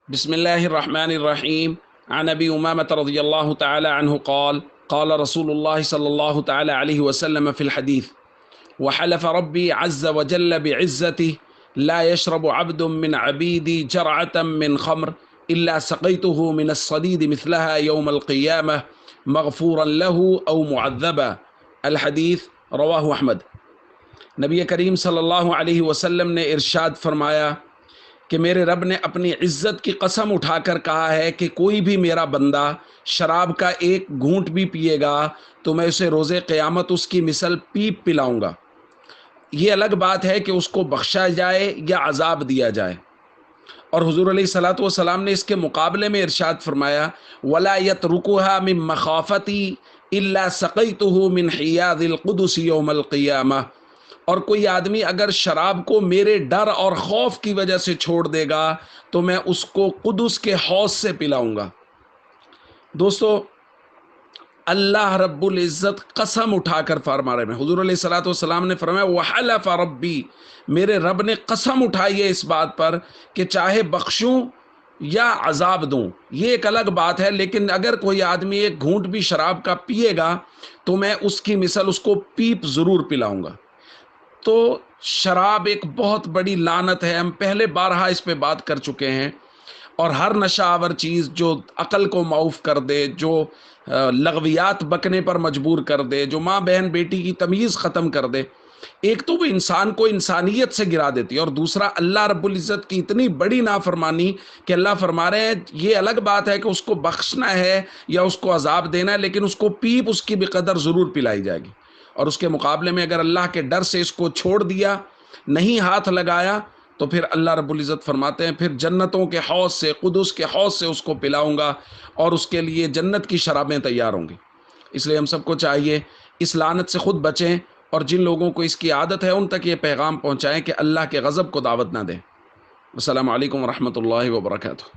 بسم الله الرحمن الرحيم. عن أبي أمامة رضي الله تعالى عنه قال قال رسول الله صلى الله تعالى عليه وسلم في الحديث: وحلف ربي عز وجل بعزته لا يشرب عبد من عبيدي جرعة من خمر إلا سقيته من الصديد مثلها يوم القيامة مغفورا له أو معذبا. الحدیث رواہ احمد۔ نبی کریم صلی اللہ علیہ وسلم نے ارشاد فرمایا کہ میرے رب نے اپنی عزت کی قسم اٹھا کر کہا ہے کہ کوئی بھی میرا بندہ شراب کا ایک گھونٹ بھی پیے گا تو میں اسے روز قیامت اس کی مثل پیپ پلاؤں گا۔ یہ الگ بات ہے کہ اس کو بخشا جائے یا عذاب دیا جائے۔ اور حضور علیہ الصلوۃ والسلام نے اس کے مقابلے میں ارشاد فرمایا: ولا يتركها من مخافتی الا سقيته من حياض القدس يوم القيامة۔ اور کوئی آدمی اگر شراب کو میرے ڈر اور خوف کی وجہ سے چھوڑ دے گا تو میں اس کو قدس کے حوض سے پلاؤں گا۔ دوستو، اللہ رب العزت قسم اٹھا کر فرما رہے ہیں۔ حضور علیہ الصلوۃ والسلام نے فرمایا: وحلف ربی، میرے رب نے قسم اٹھائی ہے اس بات پر کہ چاہے بخشوں یا عذاب دوں، یہ ایک الگ بات ہے، لیکن اگر کوئی آدمی ایک گھونٹ بھی شراب کا پیے گا تو میں اس کی مثل اس کو پیپ ضرور پلاؤں گا۔ تو شراب ایک بہت بڑی لعنت ہے، ہم پہلے بارہا اس پہ بات کر چکے ہیں۔ اور ہر نشہ آور چیز جو عقل کو معوف کر دے، جو لغویات بکنے پر مجبور کر دے، جو ماں بہن بیٹی کی تمیز ختم کر دے، ایک تو وہ انسان کو انسانیت سے گرا دیتی ہے، اور دوسرا اللہ رب العزت کی اتنی بڑی نافرمانی کہ اللہ فرما رہے ہیں یہ الگ بات ہے کہ اس کو بخشنا ہے یا اس کو عذاب دینا ہے، لیکن اس کو پیپ اس کی بقدر ضرور پلائی جائے گی۔ اور اس کے مقابلے میں اگر اللہ کے ڈر سے اس کو چھوڑ دیا، نہیں ہاتھ لگایا، تو پھر اللہ رب العزت فرماتے ہیں پھر جنتوں کے حوض سے، قدس کے حوض سے اس کو پلاؤں گا، اور اس کے لیے جنت کی شرابیں تیار ہوں گی۔ اس لیے ہم سب کو چاہیے اس لعنت سے خود بچیں، اور جن لوگوں کو اس کی عادت ہے ان تک یہ پیغام پہنچائیں کہ اللہ کے غضب کو دعوت نہ دیں۔ السلام علیکم ورحمۃ اللہ وبرکاتہ۔